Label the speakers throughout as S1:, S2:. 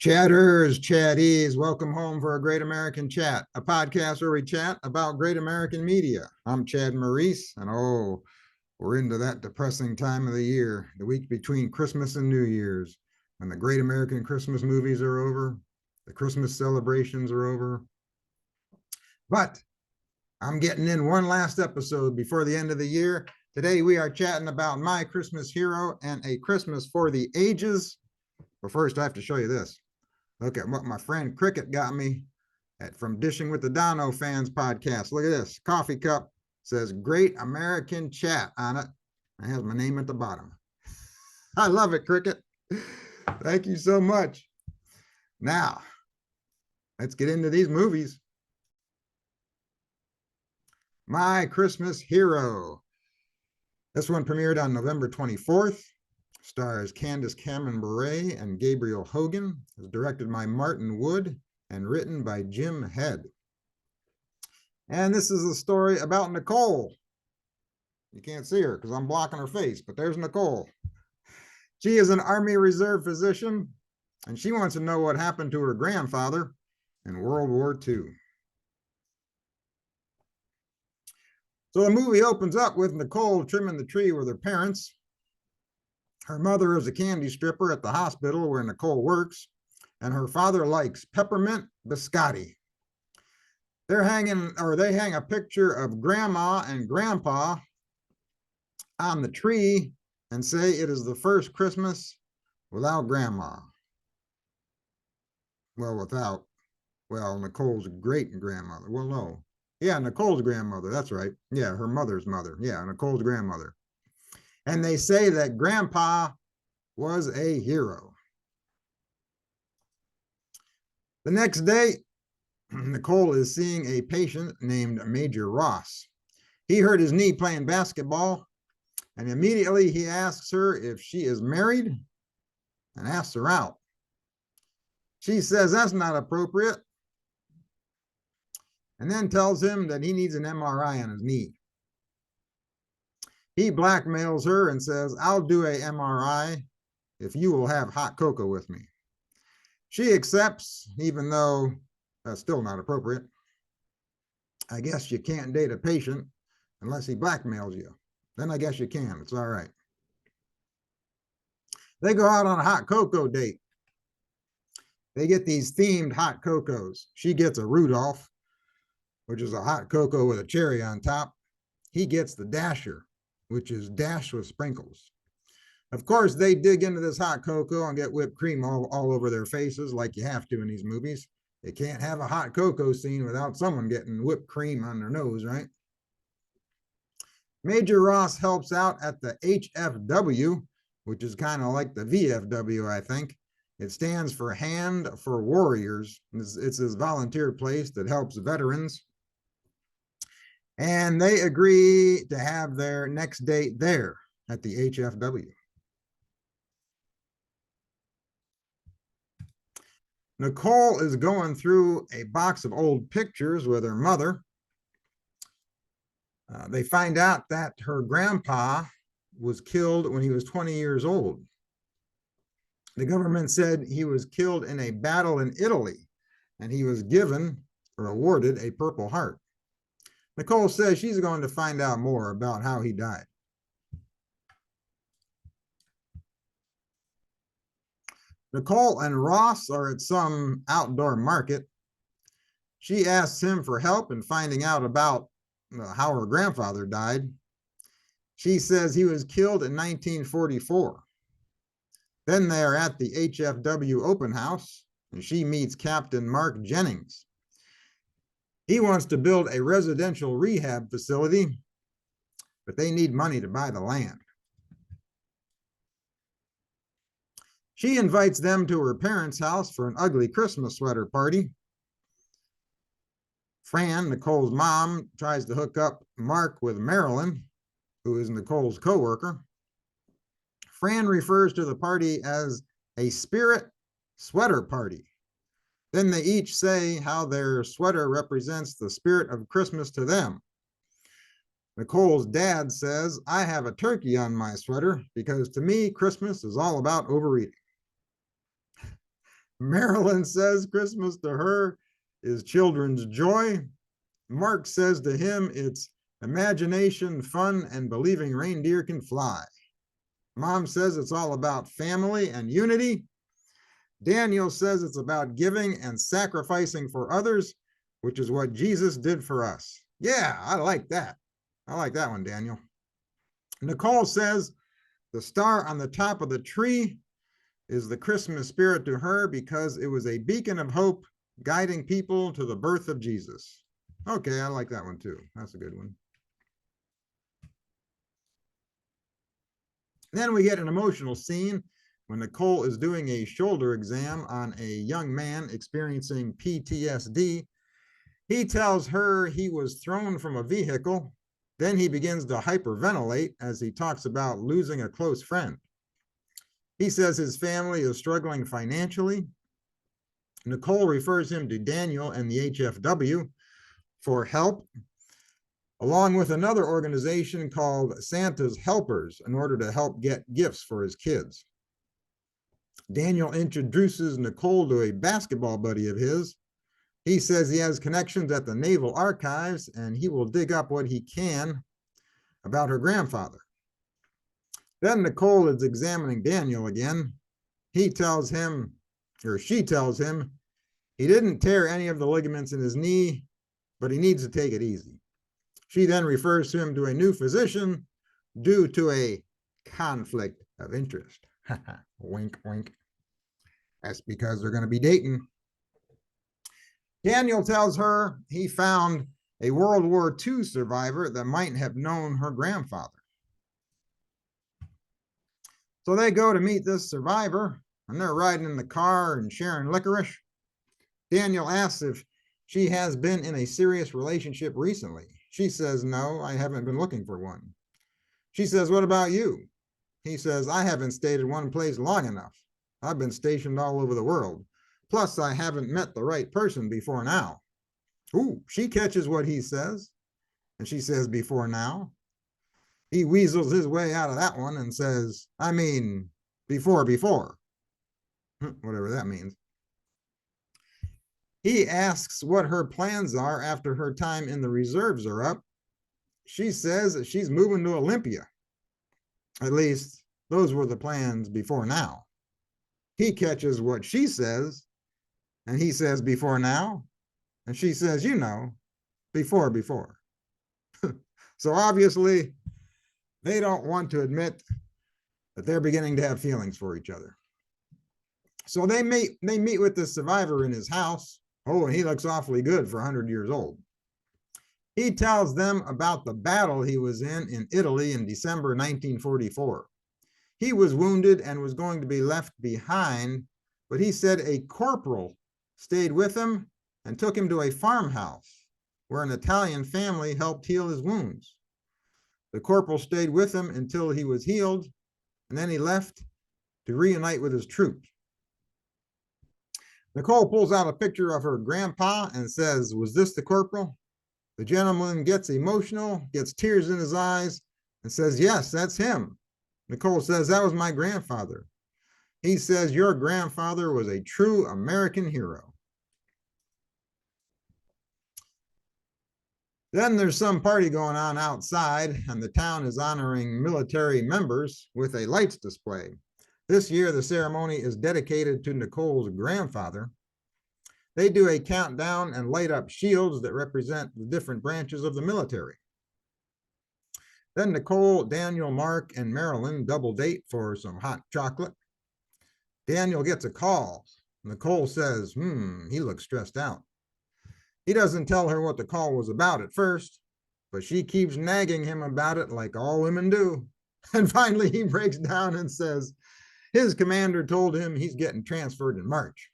S1: Chatters, chatties, welcome home for a Great American Chat, a podcast where we chat about great American media. I'm Chad Maurice, and we're into that depressing time of the year, the week between Christmas and New Year's, when the great American Christmas movies are over, the Christmas celebrations are over. But I'm getting in one last episode before the end of the year. Today we are chatting about My Christmas Hero and A Christmas for the Ages. But first, I have to show you this. Look at what my friend Cricket got me from Dishing with the Dono Fans podcast. Look at this coffee cup. Says Great American Chat on it. It has my name at the bottom. I love it, Cricket. Thank you so much. Now, let's get into these movies. My Christmas Hero. This one premiered on November 24th. Stars Candace Cameron Bure and Gabriel Hogan. It was directed by Martin Wood and written by Jim Head. And this is a story about Nicole. You can't see her because I'm blocking her face, but there's Nicole. She is an Army Reserve physician, and she wants to know what happened to her grandfather in World War II. So the movie opens up with Nicole trimming the tree with her parents. Her mother is a candy stripper at the hospital where Nicole works, and her father likes peppermint biscotti. They hang a picture of Grandma and Grandpa on the tree and say it is the first Christmas without Grandma. Nicole's great-grandmother. Well, no. Yeah, Nicole's grandmother. That's right. Yeah, her mother's mother. Yeah, Nicole's grandmother. And they say that Grandpa was a hero. The next day, Nicole is seeing a patient named Major Ross. He hurt his knee playing basketball, and immediately he asks her if she is married and asks her out. She says that's not appropriate, and then tells him that he needs an MRI on his knee. He blackmails her and says, I'll do a MRI if you will have hot cocoa with me. She accepts, even though that's still not appropriate. I guess you can't date a patient unless he blackmails you. Then I guess you can. It's all right. They go out on a hot cocoa date. They get these themed hot cocos. She gets a Rudolph, which is a hot cocoa with a cherry on top. He gets the Dasher, which is dashed with sprinkles. Of course, they dig into this hot cocoa and get whipped cream all over their faces like you have to in these movies. You can't have a hot cocoa scene without someone getting whipped cream on their nose, right? Major Ross helps out at the HFW, which is kind of like the VFW, I think. It stands for Hand for Warriors. It's this volunteer place that helps veterans. And they agree to have their next date there at the HFW. Nicole is going through a box of old pictures with her mother. They find out that her grandpa was killed when he was 20 years old. The government said he was killed in a battle in Italy, and he was given or awarded a Purple Heart. Nicole says she's going to find out more about how he died. Nicole and Ross are at some outdoor market. She asks him for help in finding out about how her grandfather died. She says he was killed in 1944. Then they're at the HFW open house, and she meets Captain Mark Jennings. He wants to build a residential rehab facility, but they need money to buy the land. She invites them to her parents' house for an ugly Christmas sweater party. Fran, Nicole's mom, tries to hook up Mark with Marilyn, who is Nicole's co-worker. Fran refers to the party as a spirit sweater party. Then they each say how their sweater represents the spirit of Christmas to them. Nicole's dad says, I have a turkey on my sweater because to me, Christmas is all about overeating. Marilyn says Christmas to her is children's joy. Mark says to him it's imagination, fun, and believing reindeer can fly. Mom says it's all about family and unity. Daniel says it's about giving and sacrificing for others, which is what Jesus did for us. Yeah, I like that. I like that one, Daniel. Nicole says the star on the top of the tree is the Christmas spirit to her because it was a beacon of hope guiding people to the birth of Jesus. Okay, I like that one too. That's a good one. Then we get an emotional scene when Nicole is doing a shoulder exam on a young man experiencing PTSD. He tells her he was thrown from a vehicle. Then he begins to hyperventilate as he talks about losing a close friend. He says his family is struggling financially. Nicole refers him to Daniel and the HFW for help, along with another organization called Santa's Helpers, in order to help get gifts for his kids. Daniel introduces Nicole to a basketball buddy of his. He says he has connections at the Naval Archives and he will dig up what he can about her grandfather. Then Nicole is examining Daniel again. He tells him, or she tells him, he didn't tear any of the ligaments in his knee, but he needs to take it easy. She then refers him to a new physician due to a conflict of interest. Wink, wink. That's because they're going to be dating. Daniel tells her he found a World War II survivor that might have known her grandfather. So they go to meet this survivor, and they're riding in the car and sharing licorice. Daniel asks if she has been in a serious relationship recently. She says, no, I haven't been looking for one. She says, what about you? He says, I haven't stayed in one place long enough. I've been stationed all over the world. Plus, I haven't met the right person before now. Ooh, she catches what he says, and she says, before now. He weasels his way out of that one and says, I mean, before. Whatever that means. He asks what her plans are after her time in the reserves are up. She says that she's moving to Olympia. At least, those were the plans before now. He catches what she says, and he says, before now. And she says, you know, before. So obviously, they don't want to admit that they're beginning to have feelings for each other. So they meet with the survivor in his house. Oh, and he looks awfully good for 100 years old. He tells them about the battle he was in Italy in December 1944. He was wounded and was going to be left behind, but he said a corporal stayed with him and took him to a farmhouse where an Italian family helped heal his wounds. The corporal stayed with him until he was healed, and then he left to reunite with his troops. Nicole pulls out a picture of her grandpa and says, was this the corporal? The gentleman gets emotional, gets tears in his eyes, and says, yes, that's him. Nicole says, that was my grandfather. He says, your grandfather was a true American hero. Then there's some party going on outside, and the town is honoring military members with a lights display. This year, the ceremony is dedicated to Nicole's grandfather. They do a countdown and light up shields that represent the different branches of the military. Then Nicole, Daniel, Mark, and Marilyn double date for some hot chocolate. Daniel gets a call. Nicole says, he looks stressed out. He doesn't tell her what the call was about at first, but she keeps nagging him about it like all women do. And finally, he breaks down and says his commander told him he's getting transferred in March.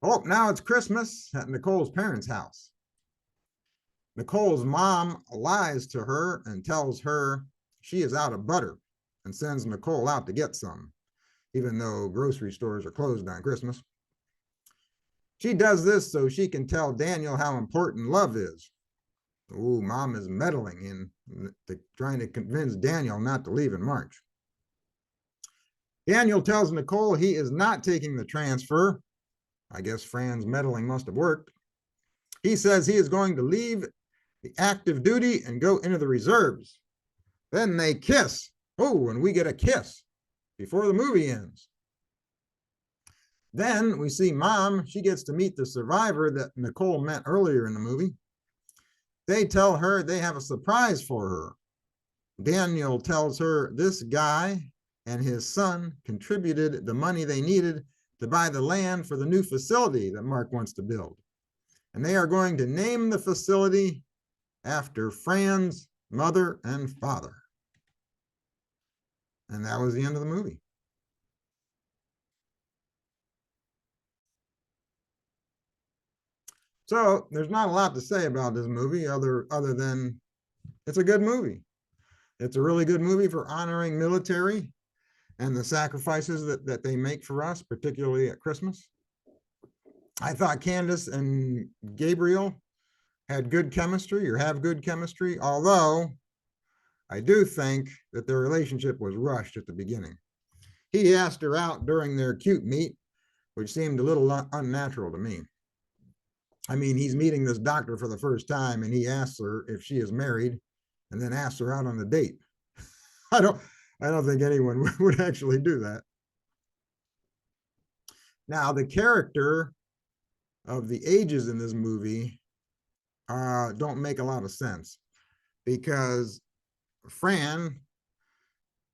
S1: Oh, now it's Christmas at Nicole's parents' house. Nicole's mom lies to her and tells her she is out of butter and sends Nicole out to get some, even though grocery stores are closed on Christmas. She does this so she can tell Daniel how important love is. Ooh, mom is meddling in trying to convince Daniel not to leave in March. Daniel tells Nicole he is not taking the transfer. I guess Fran's meddling must have worked. He says he is going to leave the active duty and go into the reserves. Then they kiss. Oh, and we get a kiss before the movie ends. Then we see Mom. She gets to meet the survivor that Nicole met earlier in the movie. They tell her they have a surprise for her. Daniel tells her this guy and his son contributed the money they needed to buy the land for the new facility that Mark wants to build. And they are going to name the facility after Fran's mother and father. And that was the end of the movie. So there's not a lot to say about this movie other than it's a good movie. It's a really good movie for honoring military and the sacrifices that they make for us, particularly at Christmas. I thought Candace and Gabriel had good chemistry or have good chemistry, although I do think that their relationship was rushed at the beginning. He asked her out during their cute meet, which seemed a little unnatural to me. I mean, he's meeting this doctor for the first time and he asks her if she is married and then asks her out on a date. I don't think anyone would actually do that. Now, the character of the ages in this movie don't make a lot of sense because Fran,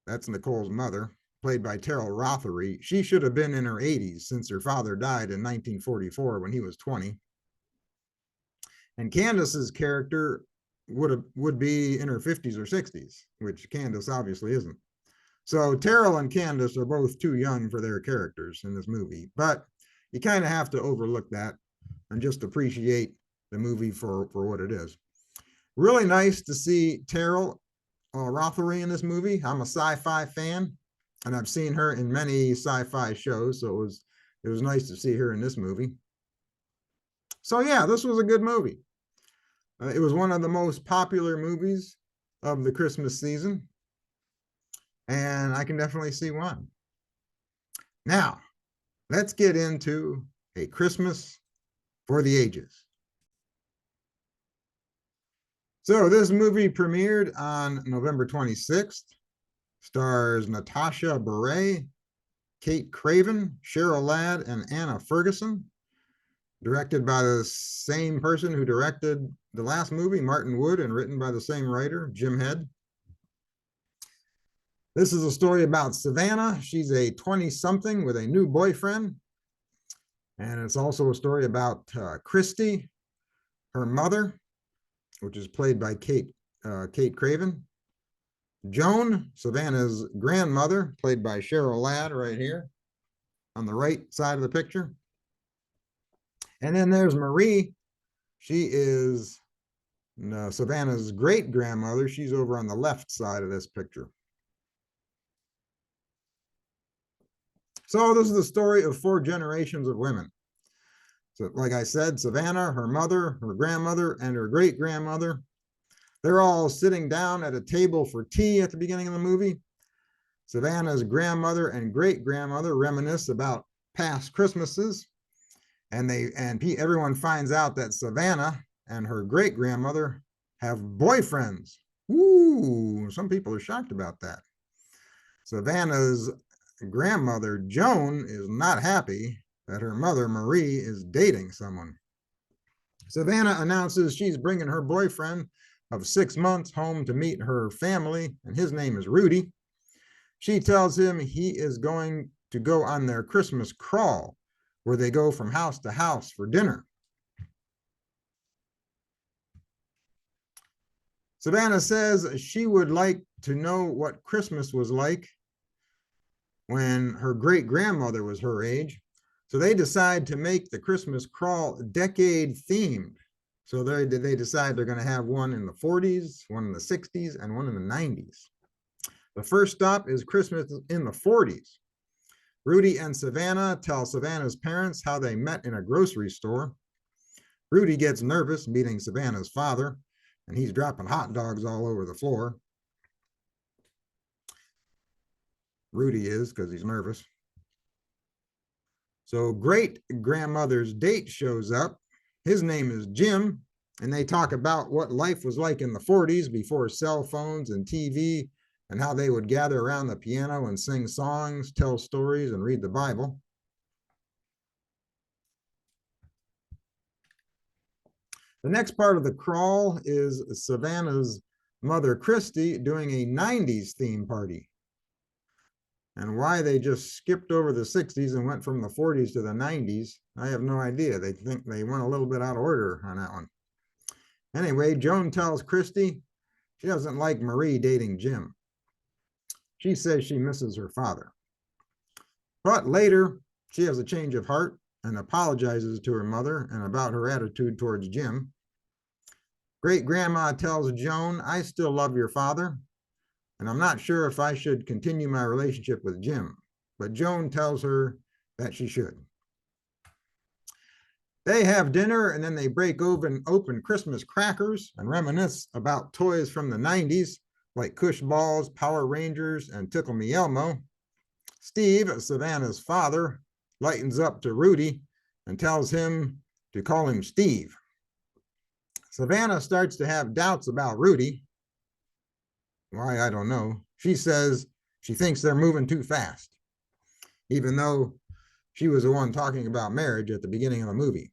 S1: that's Nicole's mother, played by Terrell Rothery, she should have been in her 80s since her father died in 1944 when he was 20. And Candace's character would be in her 50s or 60s, which Candace obviously isn't. So Terrell and Candace are both too young for their characters in this movie, but you kind of have to overlook that and just appreciate the movie for what it is. Really nice to see Terrell Rothery in this movie. I'm a sci-fi fan, and I've seen her in many sci-fi shows, so it was nice to see her in this movie. So yeah, this was a good movie. It was one of the most popular movies of the Christmas season, and I can definitely see why. Now, let's get into A Christmas for the Ages. So this movie premiered on November 26th, stars Natasha Bure, Kate Craven, Cheryl Ladd, and Anna Ferguson. Directed by the same person who directed the last movie, Martin Wood, and written by the same writer, Jim Head. This is a story about Savannah. She's a 20-something with a new boyfriend. And it's also a story about Christy, her mother, which is played by Kate Craven. Joan, Savannah's grandmother, played by Cheryl Ladd right here on the right side of the picture. And then there's Marie. She is Savannah's great grandmother. She's over on the left side of this picture. So this is the story of 4 generations of women. So like I said, Savannah, her mother, her grandmother, and her great grandmother, they're all sitting down at a table for tea at the beginning of the movie. Savannah's grandmother and great grandmother reminisce about past Christmases. And everyone finds out that Savannah and her great grandmother have boyfriends. Ooh, some people are shocked about that. Savannah's grandmother, Joan, is not happy that her mother, Marie, is dating someone. Savannah announces she's bringing her boyfriend of 6 months home to meet her family, and his name is Rudy. She tells him he is going to go on their Christmas crawl, where they go from house to house for dinner. Savannah says she would like to know what Christmas was like when her great grandmother was her age. So they decide to make the Christmas crawl decade themed. So they decide they're going to have one in the 40s, one in the 60s, and one in the 90s. The first stop is Christmas in the 40s. Rudy and Savannah tell Savannah's parents how they met in a grocery store. Rudy gets nervous meeting Savannah's father, and he's dropping hot dogs all over the floor. Rudy is because he's nervous. So great grandmother's date shows up. His name is Jim, and they talk about what life was like in the 40s before cell phones and TV, and how they would gather around the piano and sing songs, tell stories, and read the Bible. The next part of the crawl is Savannah's mother, Christy, doing a 90s theme party. And why they just skipped over the 60s and went from the 40s to the 90s, I have no idea. They think they went a little bit out of order on that one. Anyway, Joan tells Christy she doesn't like Marie dating Jim. She says she misses her father. But later, she has a change of heart and apologizes to her mother and about her attitude towards Jim. Great grandma tells Joan, I still love your father, and I'm not sure if I should continue my relationship with Jim, but Joan tells her that she should. They have dinner and then they break open Christmas crackers and reminisce about toys from the 90s, like Cush Balls, Power Rangers, and Tickle Me Elmo. Steve, Savannah's father, lightens up to Rudy and tells him to call him Steve. Savannah starts to have doubts about Rudy. Why, I don't know. She says she thinks they're moving too fast, even though she was the one talking about marriage at the beginning of the movie.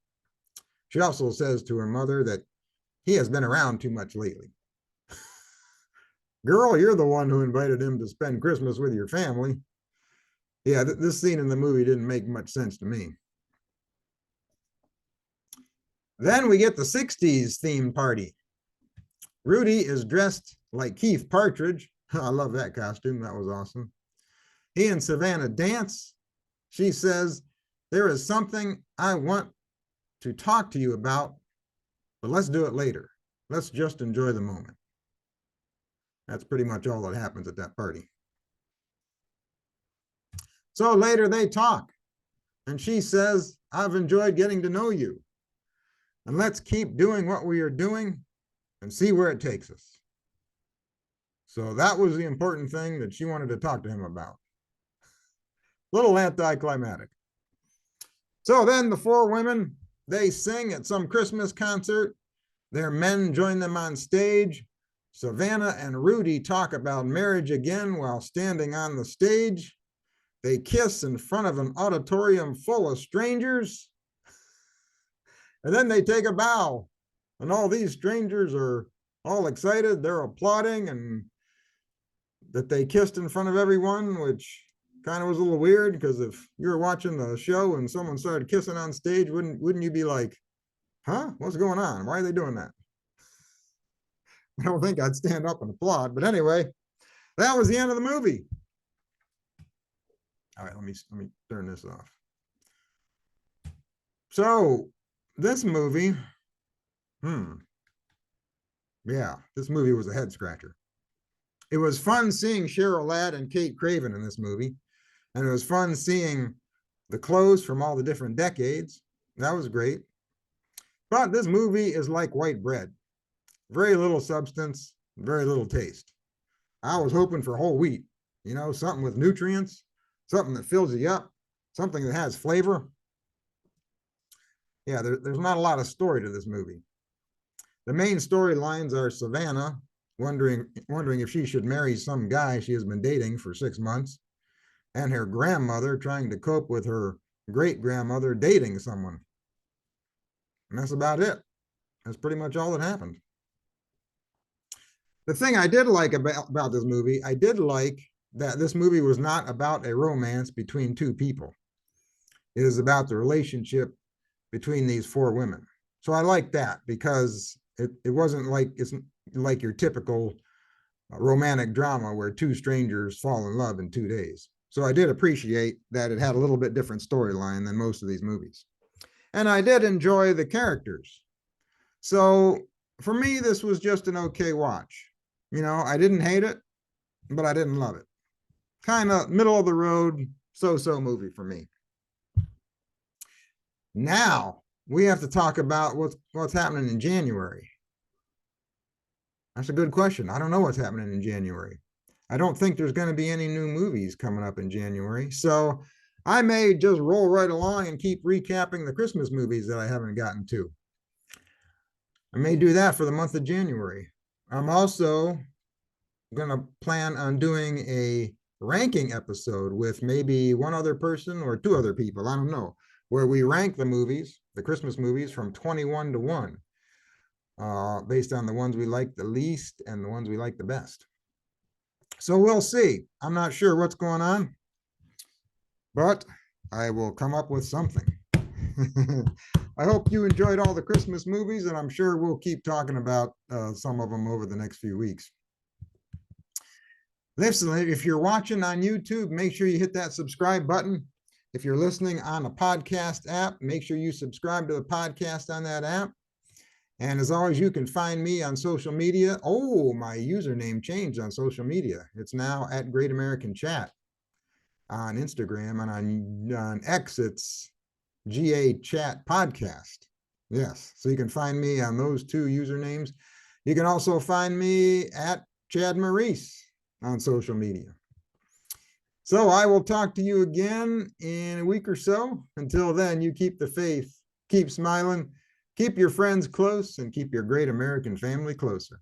S1: She also says to her mother that he has been around too much lately. Girl, you're the one who invited him to spend Christmas with your family. Yeah, this scene in the movie didn't make much sense to me. Then we get the 60s theme party. Rudy is dressed like Keith Partridge. I love that costume. That was awesome. He and Savannah dance. She says, there is something I want to talk to you about, but let's do it later. Let's just enjoy the moment. That's pretty much all that happens at that party. So later they talk, and she says, I've enjoyed getting to know you, and let's keep doing what we are doing and see where it takes us. So that was the important thing that she wanted to talk to him about. Little anticlimactic. So then the four women, they sing at some Christmas concert. Their men join them on stage. Savannah and Rudy talk about marriage again while standing on the stage. They kiss in front of an auditorium full of strangers. And then they take a bow. And all these strangers are all excited. They're applauding and that they kissed in front of everyone, which kind of was a little weird because if you were watching the show and someone started kissing on stage, wouldn't you be like, huh, what's going on? Why are they doing that? I don't think I'd stand up and applaud. But anyway, that was the end of the movie. All right, let me turn this off. So this movie, yeah, this movie was a head scratcher. It was fun seeing Cheryl Ladd and Kate Craven in this movie. And it was fun seeing the clothes from all the different decades. That was great. But this movie is like white bread. Very little substance, very little taste. I was hoping for whole wheat, something with nutrients, something that fills you up, something that has flavor. Yeah, there's not a lot of story to this movie. The main storylines are Savannah wondering if she should marry some guy she has been dating for 6 months, and her grandmother trying to cope with her great-grandmother dating someone. And that's about it. That's pretty much all that happened. The thing I did like about this movie, I did like that this movie was not about a romance between two people. It is about the relationship between these four women. So I like that because it wasn't like it's like your typical romantic drama where two strangers fall in love in 2 days. So I did appreciate that it had a little bit different storyline than most of these movies. And I did enjoy the characters. So for me, this was just an okay watch. I didn't hate it, but I didn't love it. Kind of middle of the road, so-so movie for me. Now we have to talk about what's happening in January. That's a good question. I don't know what's happening in January. I don't think there's going to be any new movies coming up in January. So I may just roll right along and keep recapping the Christmas movies that I haven't gotten to. I may do that for the month of January. I'm also going to plan on doing a ranking episode with maybe one other person or two other people, I don't know, where we rank the movies, the Christmas movies, from 21 to 1, based on the ones we like the least and the ones we like the best. So we'll see. I'm not sure what's going on, but I will come up with something. I hope you enjoyed all the Christmas movies, and I'm sure we'll keep talking about some of them over the next few weeks. Listen, if you're watching on YouTube, make sure you hit that subscribe button. If you're listening on a podcast app, make sure you subscribe to the podcast on that app. And as always, you can find me on social media. Oh, my username changed on social media. It's now at Great American Chat on Instagram, and on X, it's GA Chat Podcast. Yes, so you can find me on those two usernames. You can also find me at Chad Maurice on social media. So I will talk to you again in a week or so. Until then, you keep the faith, keep smiling, keep your friends close, and keep your great American family closer.